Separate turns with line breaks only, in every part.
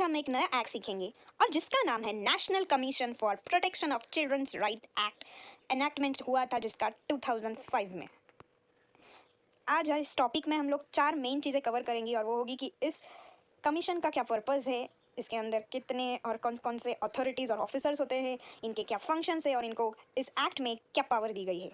हम एक नया एक्ट सीखेंगे और जिसका नाम है national commission for protection of childrens right act. Enactment हुआ था जिसका 2005 में। आज इस टॉपिक में हम लोग 4 मेन चीज़ें कवर करेंगी और वो होगी कि इस कमीशन का क्या पर्पज़ है, इसके अंदर कितने और कौन कौन से अथॉरिटीज़ और ऑफिसर्स होते हैं, इनके क्या फंक्शंस है और इनको इस एक्ट में क्या पावर दी गई है।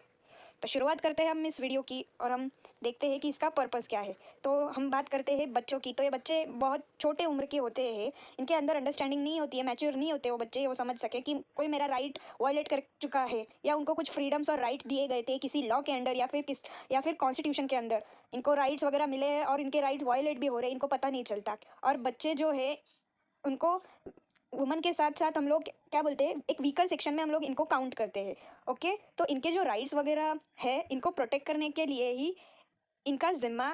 तो शुरुआत करते हैं हम इस वीडियो की और हम देखते हैं कि इसका पर्पस क्या है। तो हम बात करते हैं बच्चों की। तो ये बच्चे बहुत छोटे उम्र के होते हैं, इनके अंदर अंडरस्टैंडिंग नहीं होती है, मैच्योर नहीं होते वो बच्चे, वो समझ सके कि कोई मेरा राइट वायलेट कर चुका है या उनको कुछ फ्रीडम्स और राइट दिए गए थे किसी लॉ के अंडर या फिर कॉन्स्टिट्यूशन के अंदर, इनको राइट्स वगैरह मिले हैं और इनके राइट्स वायलेट भी हो रहे हैं, इनको पता नहीं चलता। और बच्चे जो है उनको वुमन के साथ साथ हम लोग क्या बोलते हैं, एक वीकर सेक्शन में हम लोग इनको काउंट करते हैं। ओके, तो इनके जो राइट्स वगैरह है इनको प्रोटेक्ट करने के लिए ही इनका जिम्मा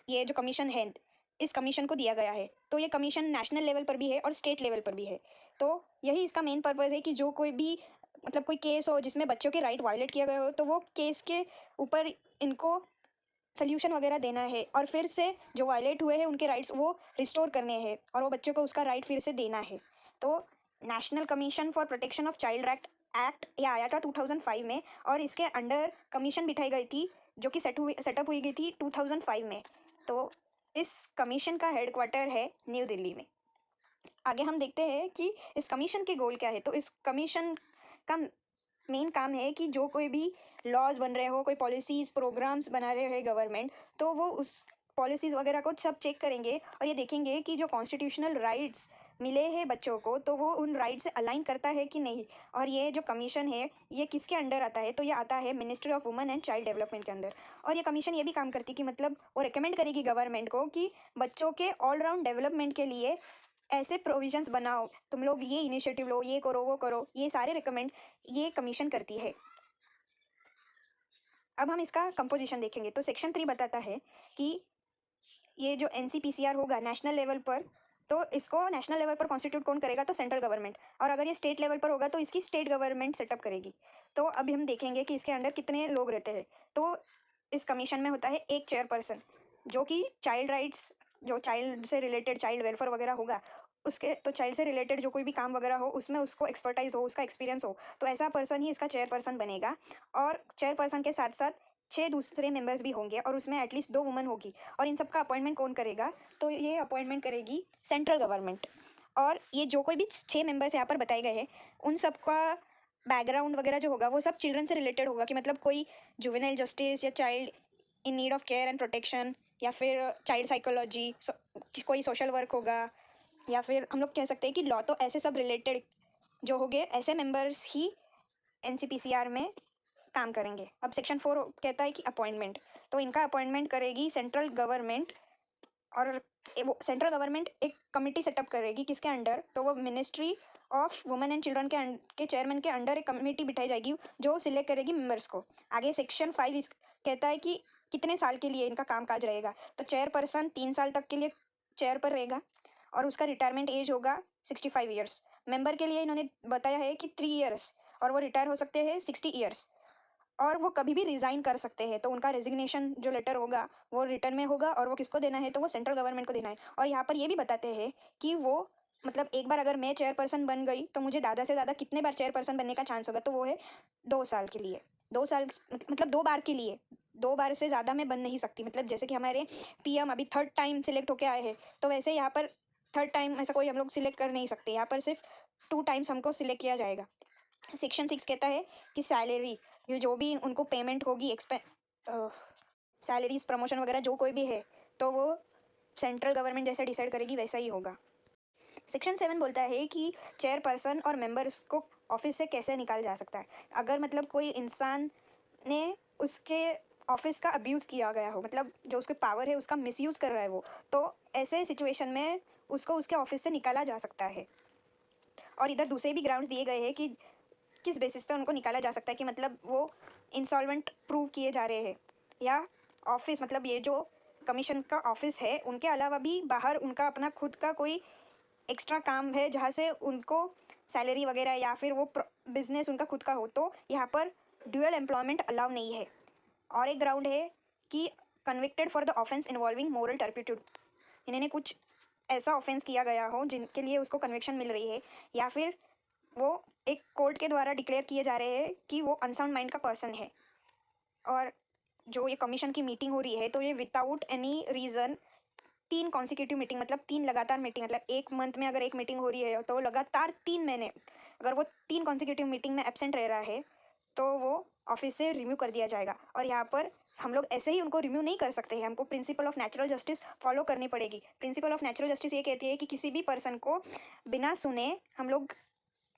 ये जो कमीशन है इस कमीशन को दिया गया है। तो ये कमीशन नेशनल लेवल पर भी है और स्टेट लेवल पर भी है। तो यही इसका मेन पर्पज़ है कि जो कोई भी मतलब कोई केस हो जिसमें बच्चों के राइट वायलेट किया गया हो, तो वो केस के ऊपर इनको सल्यूशन वगैरह देना है और फिर से जो वायलेट हुए हैं उनके राइट्स वो रिस्टोर करने हैं और वो बच्चों को उसका राइट फिर से देना है। तो national commission for protection of child act ये आया था 2005 में और इसके अंडर कमीशन बिठाई गई थी जो कि सेटअप हुई गई थी 2005 में। तो इस कमीशन का हेडक्वार्टर है न्यू दिल्ली में। आगे हम देखते हैं कि इस कमीशन के गोल क्या है। तो इस कमीशन का मेन काम है कि जो कोई भी लॉज बन रहे हो, कोई पॉलिसीज़ प्रोग्राम्स बना रहे हैं गवर्नमेंट, तो वो उस पॉलिसीज़ वगैरह को सब चेक करेंगे और ये देखेंगे कि जो कॉन्स्टिट्यूशनल राइट्स मिले हैं बच्चों को तो वो उन राइट्स से अलाइन करता है कि नहीं। और ये जो कमीशन है ये किसके अंडर आता है, तो ये आता है ministry of women and child development के अंदर। और ये कमीशन ये भी काम करती है कि मतलब वो रिकमेंड करेगी गवर्नमेंट को कि बच्चों के ऑलराउंड डेवलपमेंट के लिए ऐसे प्रोविजंस बनाओ, तुम लोग ये इनिशिएटिव लो, ये करो वो करो, ये सारे रिकमेंड ये कमीशन करती है। अब हम इसका कंपोजिशन देखेंगे। तो सेक्शन 3 बताता है कि ये जो एनसीपीसीआर होगा नेशनल लेवल पर, तो इसको नेशनल लेवल पर कॉन्स्टिट्यूट कौन करेगा, तो सेंट्रल गवर्नमेंट। और अगर ये स्टेट लेवल पर होगा तो इसकी स्टेट गवर्नमेंट सेटअप करेगी। तो अभी हम देखेंगे कि इसके अंडर कितने लोग रहते हैं। तो इस कमीशन में होता है एक चेयरपर्सन जो कि चाइल्ड राइट्स, जो चाइल्ड से रिलेटेड चाइल्ड वेलफेयर वगैरह होगा उसके, तो चाइल्ड से रिलेटेड जो कोई भी काम वगैरह हो उसमें उसको एक्सपर्टाइज हो, उसका एक्सपीरियंस हो, तो ऐसा पर्सन ही इसका चेयरपर्सन बनेगा। और चेयरपर्सन के साथ साथ 6 दूसरे मेंबर्स भी होंगे और उसमें एटलीस्ट 2 वुमन होगी। और इन सबका अपॉइंटमेंट कौन करेगा, तो ये अपॉइंटमेंट करेगी सेंट्रल गवर्नमेंट। और ये जो कोई भी 6 मेंबर्स यहाँ पर बताए गए हैं उन सबका बैकग्राउंड वगैरह जो होगा वो सब चिल्ड्रन से रिलेटेड होगा, कि मतलब कोई जुवेनाइल जस्टिस या child in need of care and protection या फिर चाइल्ड साइकोलॉजी, कोई सोशल वर्क होगा, या फिर हम लोग कह सकते हैं कि लॉ। तो ऐसे सब रिलेटेड जो होंगे ऐसे मेंबर्स ही एनसीपीसीआर में काम करेंगे। अब सेक्शन 4 कहता है कि अपॉइंटमेंट, तो इनका अपॉइंटमेंट करेगी सेंट्रल गवर्नमेंट। और वो सेंट्रल गवर्नमेंट एक कमेटी सेटअप करेगी किसके अंडर, तो वो ministry of women and children के चेयरमैन के अंडर एक कमेटी बिठाई जाएगी जो सिलेक्ट करेगी मेंबर्स को। आगे सेक्शन 5 इस कहता है कि कितने साल के लिए इनका कामकाज रहेगा। तो चेयरपर्सन 3 साल तक के लिए चेयर पर रहेगा और उसका रिटायरमेंट एज होगा 65 ईयर्स। मेंबर के लिए इन्होंने बताया है कि 3 ईयर्स और वो रिटायर हो सकते हैं 60 ईयर्स। और वो कभी भी रिज़ाइन कर सकते हैं, तो उनका रेजिग्नेशन जो लेटर होगा वो रिटर्न में होगा और वो किसको देना है, तो वो सेंट्रल गवर्नमेंट को देना है। और यहाँ पर ये भी बताते हैं कि वो मतलब एक बार अगर मैं चेयरपर्सन बन गई तो मुझे ज़्यादा से ज़्यादा कितने बार चेयरपर्सन बनने का चांस होगा, तो वो है 2 साल के लिए। 2 साल मतलब 2 बार के लिए, 2 बार से ज़्यादा मैं बन नहीं सकती। मतलब जैसे कि हमारे पीएम अभी 3rd टाइम सिलेक्ट होके आए हैं, तो वैसे यहाँ पर 3rd टाइम ऐसा कोई हम लोग सिलेक्ट कर नहीं सकते, यहाँ पर सिर्फ 2 टाइम्स हमको सिलेक्ट किया जाएगा। सेक्शन 6 कहता है कि सैलरी, ये जो भी उनको पेमेंट होगी सैलरीज प्रमोशन वगैरह जो कोई भी है तो वो सेंट्रल गवर्नमेंट जैसे डिसाइड करेगी वैसा ही होगा। सेक्शन 7 बोलता है कि चेयरपर्सन और मेंबर्स को ऑफिस से कैसे निकाला जा सकता है। अगर मतलब कोई इंसान ने उसके ऑफिस का अब्यूज़ किया गया हो, मतलब जो उसके पावर है उसका मिसयूज़ कर रहा है वो, तो ऐसे सिचुएशन में उसको उसके ऑफिस से निकाला जा सकता है। और इधर दूसरे भी ग्राउंड्स दिए गए हैं कि किस बेसिस पे उनको निकाला जा सकता है, कि मतलब वो इंसॉल्वेंट प्रूव किए जा रहे हैं या ऑफिस, मतलब ये जो कमीशन का ऑफिस है उनके अलावा भी बाहर उनका अपना खुद का कोई एक्स्ट्रा काम है जहाँ से उनको सैलरी वगैरह या फिर वो बिजनेस उनका खुद का हो, तो यहाँ पर ड्यूअल एम्प्लॉयमेंट अलाउ नहीं है। और एक ग्राउंड है कि convicted for the offence involving moral turpitude, इन्होंने कुछ ऐसा ऑफेंस किया गया हो जिनके लिए उसको कन्विक्शन मिल रही है, या फिर वो एक कोर्ट के द्वारा डिक्लेयर किए जा रहे हैं कि वो अनसाउंड माइंड का पर्सन है। और जो ये कमीशन की मीटिंग हो रही है तो ये without any reason 3 consecutive meeting, मतलब 3 लगातार मीटिंग, मतलब 1 मंथ में अगर 1 मीटिंग हो रही है तो वो लगातार 3 महीने अगर वो 3 कॉन्सिक्यूटिव मीटिंग में एब्सेंट रह रहा है तो वो ऑफिस से रिमूव कर दिया जाएगा। और यहाँ पर हम लोग ऐसे ही उनको रिमूव नहीं कर सकते हैं, हमको principle of natural justice follow करनी पड़ेगी। प्रिंसिपल ऑफ नेचुरल जस्टिस ये कहती है कि किसी भी पर्सन को बिना सुने हम लोग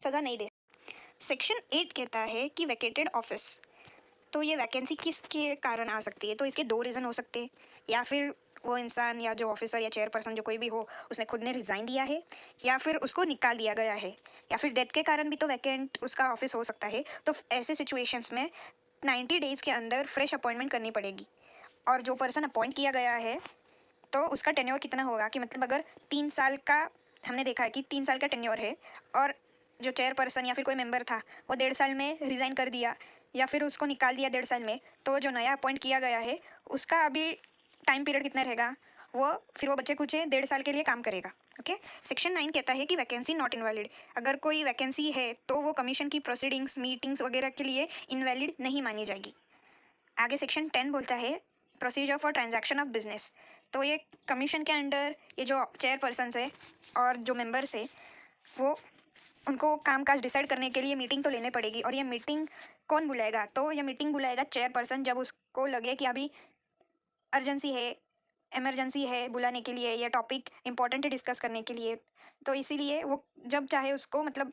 सज़ा नहीं दे। सेक्शन 8 कहता है कि वैकेटेड ऑफिस, तो ये वैकेंसी किसके कारण आ सकती है, तो इसके 2 रीज़न हो सकते हैं। या फिर वो इंसान या जो ऑफिसर या चेयरपर्सन जो कोई भी हो उसने खुद ने रिज़ाइन दिया है, या फिर उसको निकाल दिया गया है, या फिर डेथ के कारण भी तो वैकेंट उसका ऑफिस हो सकता है। तो ऐसे सिचुएशंस में 90 डेज़ के अंदर फ्रेश अपॉइंटमेंट करनी पड़ेगी। और जो पर्सन अपॉइंट किया गया है तो उसका टेन्योर कितना होगा, कि मतलब अगर 3 साल का, हमने देखा है कि 3 साल का टेन्योर है और जो चेयरपर्सन या फिर कोई मेंबर था वो 1.5 साल में रिज़ाइन कर दिया या फिर उसको निकाल दिया 1.5 साल में, तो जो नया अपॉइंट किया गया है उसका अभी टाइम पीरियड कितना रहेगा, वो बच्चे कुछ 1.5 साल के लिए काम करेगा। ओके। सेक्शन 9 कहता है कि वैकेंसी नॉट इनवैलिड, अगर कोई वैकेंसी है तो वो कमीशन की प्रोसीडिंग्स मीटिंग्स वगैरह के लिए इनवैलिड नहीं मानी जाएगी। आगे सेक्शन 10 बोलता है procedure for transaction of business, तो ये कमीशन के अंडर ये जो चेयरपर्सन है और जो मेंबर्स है वो उनको कामकाज डिसाइड करने के लिए मीटिंग तो लेने पड़ेगी। और ये मीटिंग कौन बुलाएगा, तो ये मीटिंग बुलाएगा चेयरपर्सन जब उसको लगे कि अभी अर्जेंसी है, इमरजेंसी है बुलाने के लिए, या टॉपिक इंपॉर्टेंट है डिस्कस करने के लिए। तो इसीलिए वो जब चाहे उसको, मतलब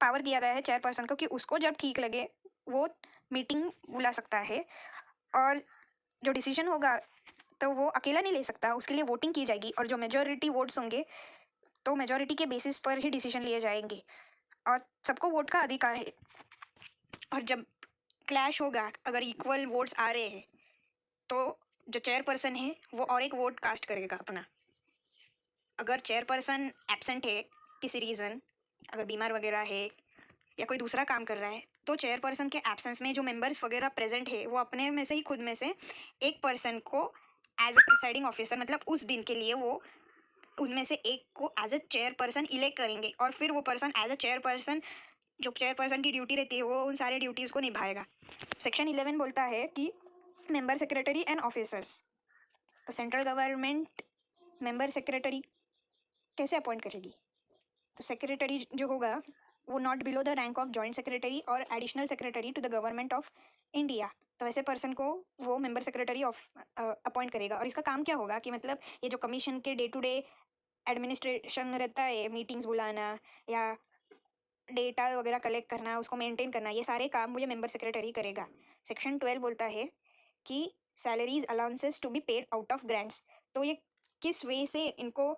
पावर दिया गया है चेयरपर्सन को कि उसको जब ठीक लगे वो मीटिंग बुला सकता है। और जो डिसीजन होगा तो वो अकेला नहीं ले सकता, उसके लिए वोटिंग की जाएगी और जो मेजॉरिटी वोट्स होंगे तो मेजॉरिटी के बेसिस पर ही डिसीजन लिए जाएंगे और सबको वोट का अधिकार है। और जब क्लैश होगा, अगर इक्वल वोट्स आ रहे हैं तो जो चेयरपर्सन है वो और एक वोट कास्ट करेगा अपना। अगर चेयरपर्सन एब्सेंट है किसी रीज़न, अगर बीमार वगैरह है या कोई दूसरा काम कर रहा है, तो चेयरपर्सन के एब्सेंस में जो मेंबर्स वगैरह प्रेजेंट है वो अपने में से ही खुद में से एक पर्सन को एज अ प्रिसाइडिंग ऑफिसर, मतलब उस दिन के लिए वो उनमें से एक को एज अ चेयरपर्सन इलेक्ट करेंगे और फिर वो पर्सन एज अ चेयरपर्सन, जो चेयरपर्सन की ड्यूटी रहती है वो उन सारे ड्यूटीज़ को निभाएगा। सेक्शन 11 बोलता है कि मेंबर सेक्रेटरी एंड ऑफिसर्स, तो सेंट्रल गवर्नमेंट मेंबर सेक्रेटरी कैसे अपॉइंट करेगी, तो सेक्रेटरी जो होगा वो not below the rank of joint secretary और additional secretary to the government of India, तो ऐसे पर्सन को वो मेंबर सेक्रेटरी ऑफ अपॉइंट करेगा। और इसका काम क्या होगा कि मतलब ये जो कमीशन के डे टू डे एडमिनिस्ट्रेशन रहता है, मीटिंग्स बुलाना या डेटा वगैरह कलेक्ट करना, उसको मेंटेन करना, ये सारे काम मुझे मेंबर सेक्रेटरी करेगा। सेक्शन 12 बोलता है कि salaries allowances to be paid out of grants, तो ये किस वे से इनको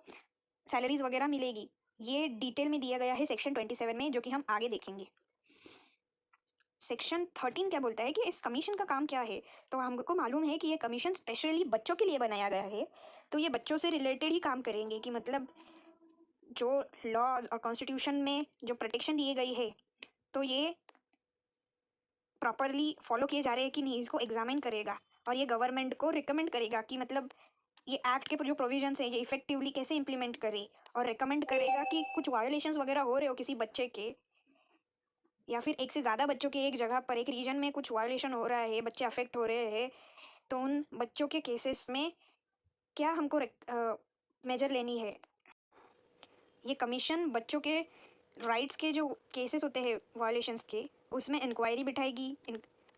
सैलरीज वगैरह मिलेगी ये डिटेल में दिया गया है सेक्शन 27 में, जो कि हम आगे देखेंगे। सेक्शन 13 क्या बोलता है कि इस कमीशन का काम क्या है, तो हमको मालूम है कि ये कमीशन स्पेशली बच्चों के लिए बनाया गया है, तो ये बच्चों से रिलेटेड ही काम करेंगे कि मतलब जो लॉज और कॉन्स्टिट्यूशन में जो प्रोटेक्शन दिए गई है तो ये प्रॉपरली फॉलो किए जा रहे हैं कि नहीं, इसको एग्जामिन करेगा और ये गवर्नमेंट को रिकमेंड करेगा कि मतलब ये एक्ट के जो प्रोविजंस हैं ये इफेक्टिवली कैसे इंप्लीमेंट करे, और रिकमेंड करेगा कि कुछ वायोलेशंस वगैरह हो रहे हो किसी बच्चे के या फिर एक से ज़्यादा बच्चों के एक जगह पर एक रीजन में कुछ वायोलेशन हो रहा है, बच्चे अफेक्ट हो रहे हैं, तो उन बच्चों के केसेस में क्या हमको मेजर लेनी है। ये कमीशन बच्चों के राइट्स के जो केसेस होते हैं वायोलेशंस के उसमें इंक्वायरी बिठाएगी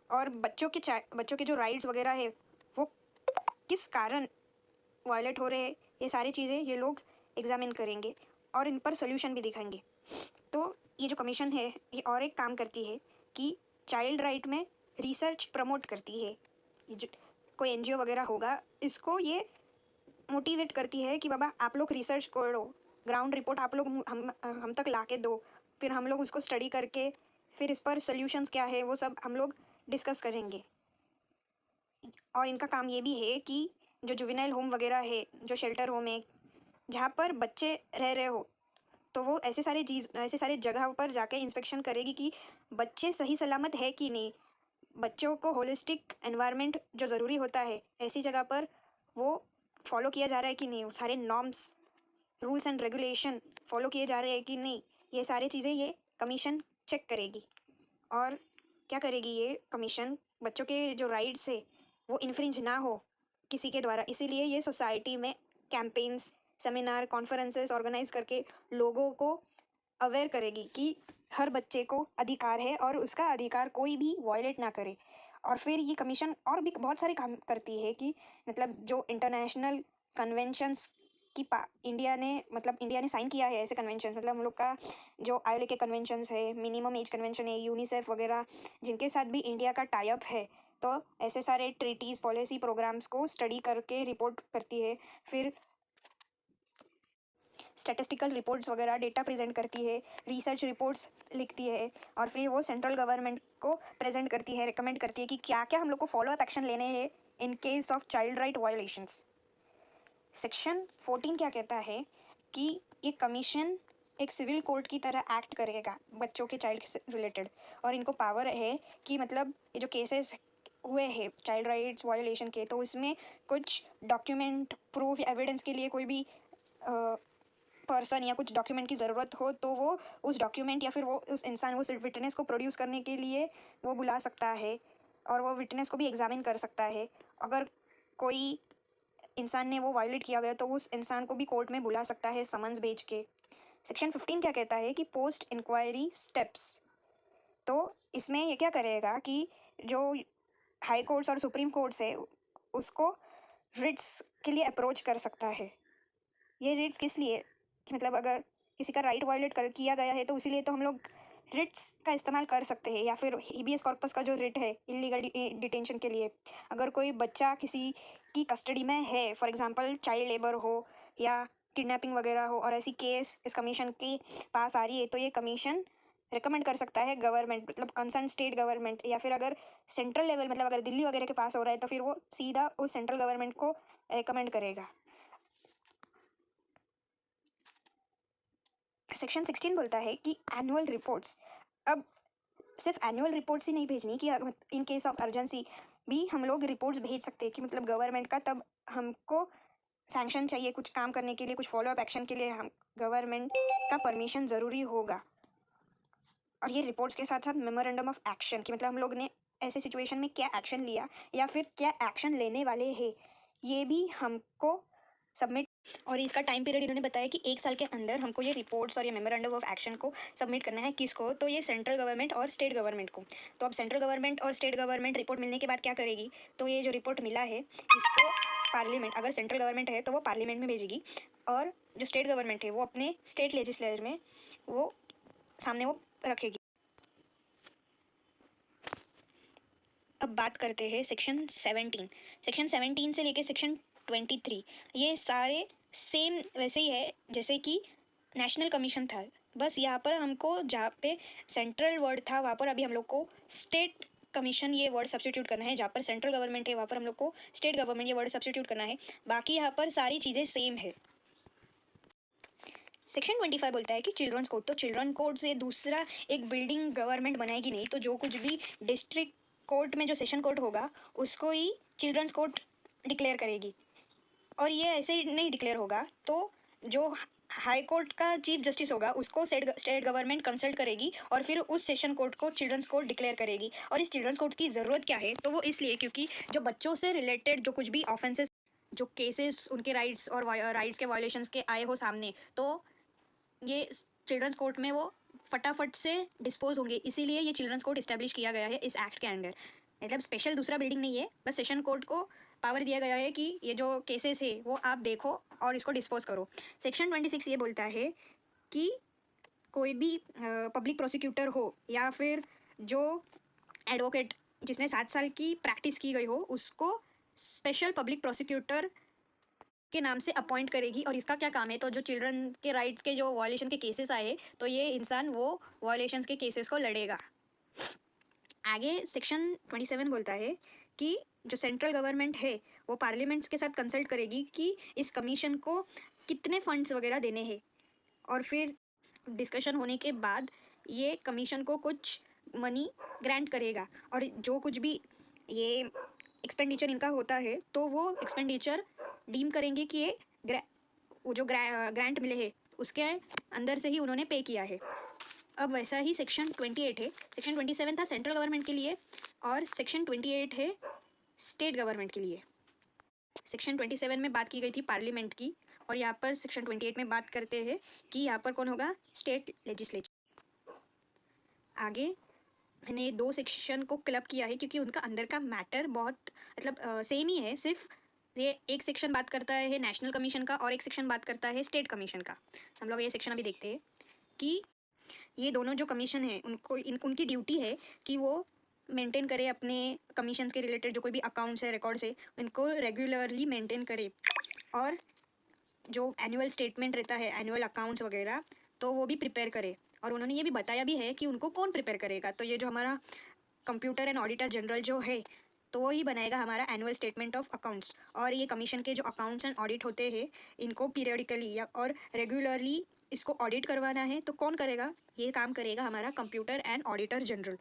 और बच्चों के जो राइट्स वगैरह है वो किस कारण वायलेट हो रहे हैं, ये सारी चीज़ें ये लोग एग्जामिन करेंगे और इन पर सोल्यूशन भी दिखाएंगे। तो ये जो कमीशन है ये और एक काम करती है कि चाइल्ड राइट में रिसर्च प्रमोट करती है। ये जो कोई एनजीओ वगैरह होगा इसको ये मोटिवेट करती है कि बाबा आप लोग रिसर्च करो, ग्राउंड रिपोर्ट आप लोग हम तक ला के दो, फिर हम लोग उसको स्टडी करके फिर इस पर सोल्यूशंस क्या है वो सब हम लोग डिस्कस करेंगे। और इनका काम ये भी है कि जो जुवेनाइल होम वगैरह है, जो शेल्टर होम है जहाँ पर बच्चे रह रहे हो, तो वो ऐसे सारे जगह पर जाके इंस्पेक्शन करेगी कि बच्चे सही सलामत है कि नहीं, बच्चों को होलिस्टिक एनवायरनमेंट जो ज़रूरी होता है ऐसी जगह पर वो फॉलो किया जा रहा है कि नहीं, सारे norms rules and regulation follow किए जा रहे हैं कि नहीं, ये सारी चीज़ें ये कमीशन चेक करेगी। और क्या करेगी ये कमीशन, बच्चों के जो राइट्स है वो इन्फ्रिंज ना हो किसी के द्वारा। इसीलिए ये सोसाइटी में कैंपेन्स, सेमिनार, कॉन्फ्रेंसेस ऑर्गेनाइज करके लोगों को अवेयर करेगी कि हर बच्चे को अधिकार है और उसका अधिकार कोई भी वायलेट ना करे। और फिर ये कमीशन और भी बहुत सारे काम करती है कि मतलब जो इंटरनेशनल कन्वेंशंस की इंडिया ने साइन किया है ऐसे कन्वेंशन, मतलब हम लोग का जो आईएलओ के कन्वेंशंस है, मिनिमम एज कन्वेंशन है, यूनिसेफ वगैरह, जिनके साथ भी इंडिया का टाई अप है। तो ऐसे सारे ट्रीटीज़, पॉलिसी, प्रोग्राम्स को स्टडी करके रिपोर्ट करती है। फिर स्टैटिस्टिकल रिपोर्ट्स वगैरह डेटा प्रेजेंट करती है, रिसर्च रिपोर्ट्स लिखती है और फिर वो सेंट्रल गवर्नमेंट को प्रेजेंट करती है, रिकमेंड करती है कि क्या क्या हम लोग को फॉलो अप एक्शन लेने हैं in case of child right violations. Section 14 क्या कहता है कि ये कमीशन एक सिविल कोर्ट की तरह एक्ट करेगा बच्चों के चाइल्ड से रिलेटेड। और इनको पावर है कि मतलब ये जो केसेस हुए हैं चाइल्ड राइट्स वायोलेशन के, तो उसमें कुछ डॉक्यूमेंट, प्रूफ, एविडेंस के लिए कोई भी पर्सन या कुछ डॉक्यूमेंट की ज़रूरत हो तो वो उस डॉक्यूमेंट या फिर वो उस इंसान, वो सिर्फ विटनेस को प्रोड्यूस करने के लिए वो बुला सकता है और वो विटनेस को भी एग्जामिन कर सकता है। अगर कोई इंसान ने वो वायलेट किया गया तो उस इंसान को भी कोर्ट में बुला सकता है समन्स भेज के। सेक्शन 15 क्या कहता है कि पोस्ट इंक्वायरी स्टेप्स। तो इसमें ये क्या करेगा कि जो हाई कोर्ट्स और सुप्रीम कोर्ट्स है उसको रिट्स के लिए अप्रोच कर सकता है। ये रिट्स किस लिए कि मतलब अगर किसी का राइट वायलेट कर किया गया है तो इसीलिए तो हम लोग रिट्स का इस्तेमाल कर सकते हैं। या फिर हिबियस कॉर्पस का जो रिट है इलीगल डिटेंशन के लिए, अगर कोई बच्चा किसी की कस्टडी में है, फॉर एग्जांपल चाइल्ड लेबर हो या किडनैपिंग वगैरह हो, और ऐसी केस इस कमीशन के पास आ रही है तो ये कमीशन रिकमेंड कर सकता है गवर्नमेंट, मतलब कंसर्न स्टेट गवर्नमेंट, या फिर अगर सेंट्रल लेवल, मतलब अगर दिल्ली वगैरह के पास हो रहा है तो फिर वो सीधा उस सेंट्रल गवर्नमेंट को रिकमेंड करेगा। सेक्शन 16 बोलता है कि एनुअल रिपोर्ट्स, अब सिर्फ एनुअल रिपोर्ट्स ही नहीं भेजनी कि इन केस ऑफ अर्जेंसी भी हम लोग रिपोर्ट्स भेज सकते हैं कि मतलब गवर्नमेंट का तब हमको सैंक्शन चाहिए कुछ काम करने के लिए, कुछ फॉलो अप एक्शन के लिए हम गवर्नमेंट का परमिशन ज़रूरी होगा। और ये रिपोर्ट्स के साथ साथ मेमोरेंडम ऑफ एक्शन कि मतलब हम लोग ने ऐसे सिचुएशन में क्या एक्शन लिया या फिर क्या एक्शन लेने वाले हैं, ये भी हमको सबमिट। और इसका टाइम पीरियड इन्होंने बताया कि 1 साल के अंदर हमको ये रिपोर्ट्स और ये मेमोरेंडम ऑफ एक्शन को सबमिट करना है। किसको? तो ये सेंट्रल गवर्नमेंट और स्टेट गवर्नमेंट को। तो अब सेंट्रल गवर्नमेंट और स्टेट गवर्नमेंट रिपोर्ट मिलने के बाद क्या करेगी, तो ये जो रिपोर्ट मिला है इसको पार्लियामेंट, अगर सेंट्रल गवर्नमेंट है तो वो पार्लियामेंट में भेजेगी और जो स्टेट गवर्नमेंट है वो अपने स्टेट लेजिस्लेचर में वो सामने वो रखेगी। अब बात करते हैं सेक्शन 17। सेक्शन 17 से लेके सेक्शन 23 ये सारे सेम वैसे ही है जैसे कि नेशनल कमीशन था, बस यहाँ पर हमको जहाँ पे सेंट्रल वर्ड था वहाँ पर अभी हम लोग को स्टेट कमीशन ये वर्ड सब्स्टिट्यूट करना है, जहाँ पर सेंट्रल गवर्नमेंट है वहाँ पर हम लोग को स्टेट गवर्नमेंट ये वर्ड सब्स्टिट्यूट करना है। बाकी यहाँ पर सारी चीज़ें सेम है। सेक्शन 25 बोलता है कि चिल्ड्रंस कोर्ट, तो चिल्ड्रन कोर्ट से दूसरा एक बिल्डिंग गवर्नमेंट बनाएगी नहीं, तो जो कुछ भी डिस्ट्रिक्ट कोर्ट में जो सेशन कोर्ट होगा उसको ही चिल्ड्रंस कोर्ट डिक्लेयर करेगी। और ये ऐसे नहीं डिक्लेयर होगा, तो जो हाई कोर्ट का चीफ जस्टिस होगा उसको स्टेट गवर्नमेंट कंसल्ट करेगी और फिर उस सेशन कोर्ट को चिल्ड्रंस कोर्ट डिक्लेयर करेगी। और इस चिल्ड्रंस कोर्ट की ज़रूरत क्या है, तो वो इसलिए क्योंकि जो बच्चों से रिलेटेड जो कुछ भी ऑफेंसेस, जो केसेस उनके राइट्स और राइट्स के वायोलेशंस के आए हो सामने, तो ये चिल्ड्रंस कोर्ट में वो फटाफट से डिस्पोज होंगे। इसीलिए ये चिल्ड्रंस कोर्ट इस्टेब्लिश किया गया है इस एक्ट के अंडर। मतलब स्पेशल दूसरा बिल्डिंग नहीं है, बस सेशन कोर्ट को पावर दिया गया है कि ये जो केसेस है वो आप देखो और इसको डिस्पोज करो। सेक्शन 26 ये बोलता है कि कोई भी पब्लिक प्रोसिक्यूटर हो या फिर जो एडवोकेट जिसने 7 साल की प्रैक्टिस की गई हो उसको स्पेशल पब्लिक प्रोसिक्यूटर के नाम से अपॉइंट करेगी। और इसका क्या काम है, तो जो चिल्ड्रन के राइट्स के जो वायलेशन के केसेस आए तो ये इंसान वो वायलेशंस के केसेस को लड़ेगा। आगे सेक्शन 27 बोलता है कि जो सेंट्रल गवर्नमेंट है वो पार्लियामेंट्स के साथ कंसल्ट करेगी कि इस कमीशन को कितने फंड्स वगैरह देने हैं। और फिर डिस्कशन होने के बाद ये कमीशन को कुछ मनी ग्रांट करेगा और जो कुछ भी ये एक्सपेंडिचर इनका होता है तो वो एक्सपेंडिचर डीम करेंगे कि ये वो जो ग्रांट मिले हैं उसके अंदर से ही उन्होंने पे किया है। अब वैसा ही सेक्शन 28 है। सेक्शन 27 था सेंट्रल गवर्नमेंट के लिए और सेक्शन 28 है स्टेट गवर्नमेंट के लिए। सेक्शन 27 में बात की गई थी पार्लियामेंट की और यहाँ पर सेक्शन 28 में बात करते हैं कि यहाँ पर कौन होगा, स्टेट लेजिस्लेचर। आगे मैंने 2 सेक्शन को क्लब किया है क्योंकि उनका अंदर का मैटर बहुत मतलब सेम ही है, सिर्फ ये एक सेक्शन बात करता है नेशनल कमीशन का और एक सेक्शन बात करता है स्टेट कमीशन का। हम लोग ये सेक्शन अभी देखते हैं कि ये दोनों जो कमीशन है उनको उनकी ड्यूटी है कि वो मेंटेन करे अपने कमीशंस के रिलेटेड जो कोई भी अकाउंट्स है, रिकॉर्ड्स है, उनको रेगुलरली मेंटेन करे और जो एनुअल स्टेटमेंट रहता है, एनुअल अकाउंट्स वगैरह, तो वो भी प्रिपेयर करे। और उन्होंने ये भी बताया भी है कि उनको कौन प्रिपेयर करेगा, तो ये जो हमारा कंप्यूटर एंड ऑडिटर जनरल जो है तो वो ही बनाएगा हमारा एनुअल स्टेटमेंट ऑफ अकाउंट्स। और ये कमीशन के जो अकाउंट्स एंड ऑडिट होते हैं इनको पीरियडिकली या और रेगुलरली इसको ऑडिट करवाना है तो कौन करेगा, ये काम करेगा हमारा कंप्यूटर एंड ऑडिटर जनरल।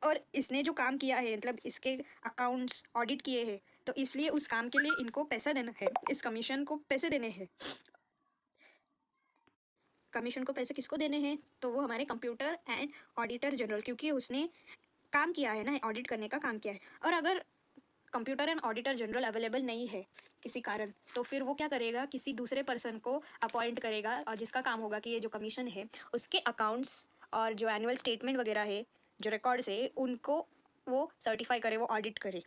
और इसने जो काम किया है मतलब इसके अकाउंट्स ऑडिट किए हैं तो इसलिए उस काम के लिए इनको पैसा देना है, इस कमीशन को पैसे देने हैं। कमीशन को पैसे किसको देने हैं, तो वो हमारे कंप्यूटर एंड ऑडिटर जनरल, क्योंकि उसने काम किया है ना, ऑडिट करने का काम किया है। और अगर computer and auditor general available नहीं है किसी कारण तो फिर वो क्या करेगा, किसी दूसरे पर्सन को अपॉइंट करेगा और जिसका काम होगा कि ये जो कमीशन है उसके अकाउंट्स और जो एनुअल स्टेटमेंट वगैरह है, जो रिकॉर्ड्स है, उनको वो सर्टिफाई करे, वो ऑडिट करे।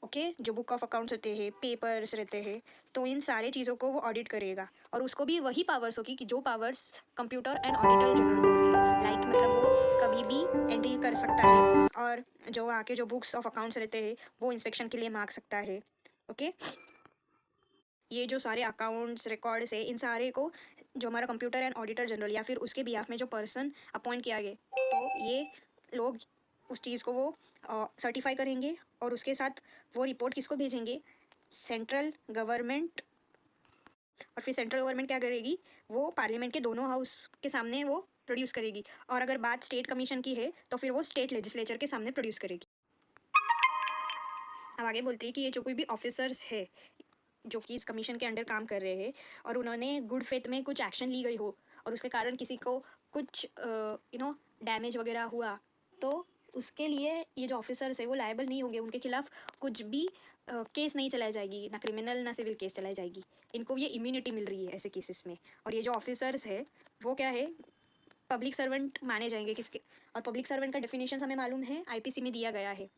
ओके, जो बुक ऑफ अकाउंट्स होते हैं, पेपर्स रहते हैं, तो इन सारे चीज़ों को वो ऑडिट करेगा। और उसको भी वही पावर्स होगी कि जो powers computer and auditor general को होती है। लाइक मतलब वो कभी भी एंट्री कर सकता है और जो आके जो बुक्स ऑफ अकाउंट्स रहते हैं वो इंस्पेक्शन के लिए मांग सकता है। ओके, ये जो सारे अकाउंट्स रिकॉर्ड्स है इन सारे को जो हमारा कंप्यूटर एंड ऑडिटर जनरल या फिर उसके बिहाफ में जो पर्सन अपॉइंट किया गया तो ये लोग उस चीज़ को वो सर्टिफाई करेंगे और उसके साथ वो रिपोर्ट किसको भेजेंगे, सेंट्रल गवर्नमेंट। और फिर सेंट्रल गवर्नमेंट क्या करेगी, वो पार्लियामेंट के दोनों हाउस के सामने वो प्रोड्यूस करेगी। और अगर बात स्टेट कमीशन की है तो फिर वो स्टेट लेजिस्लेचर के सामने प्रोड्यूस करेगी। अब आगे बोलते हैं कि ये जो कोई भी ऑफिसर्स है जो कि इस कमीशन के अंडर काम कर रहे हैं और उन्होंने गुड फेथ में कुछ एक्शन ली गई हो और उसके कारण किसी को कुछ डैमेज वगैरह हुआ तो उसके लिए ये जो ऑफिसर्स है वो लायबल नहीं होंगे, उनके खिलाफ कुछ भी केस नहीं चलाई जाएगी, ना क्रिमिनल ना सिविल केस चलाई जाएगी। इनको ये इम्यूनिटी मिल रही है ऐसे केसेस में। और ये जो ऑफिसर्स है वो क्या है, पब्लिक सर्वेंट माने जाएंगे किसके। और पब्लिक सर्वेंट का डेफिनेशन हमें मालूम है, आईपीसी में दिया गया है।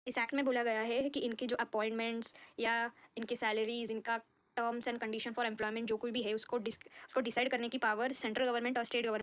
इस एक्ट में बोला गया है कि इनके जो अपॉइंटमेंट्स या इनकी सैलरीज, इनका terms and condition for employment जो कोई भी है उसको डिसाइड करने की पावर सेंट्रल गवर्नमेंट और स्टेट गवर्नमेंट